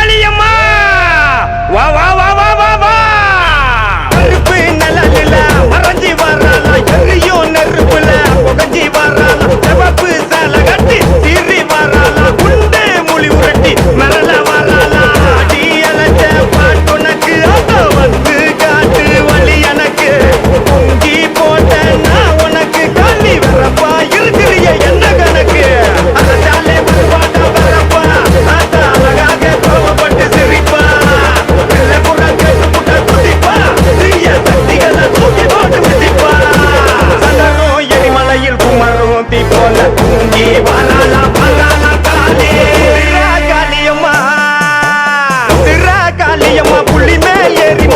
காளியம்மா வா வா வா வா வா வா கருப்பு நிழலில மறைஞ்சி வராளா எரியும் நெருப்புல புகஞ்சி வராளா சிவப்பு சேலை கட்டி சீறி வராளா குண்டு மொழி உரட்டி மரல வராளா அடி அழைச்ச பாட்டுனக்கு அத வந்து காட்டு வழி எனக்கு பொங்கி போட்ட நான் உனக்கு காலி வரப்பா இருக்கிறிய என்ன கணக்கு அதாலே வருவாடா வரப்பா ஆத்தா அழகாக கோவப்பட்டு சிரிப்பா பிள்ளை புற கேட்டு புட்ட குதிப்பா தீய சக்திகளை தூக்கி போட்டு மிதிப்பா சந்தனம் எரிமலையில் குமரும் தீ போல தூங்கி வராளா வராளா காளி காளியம்மா புள்ளி மேல் ஏறி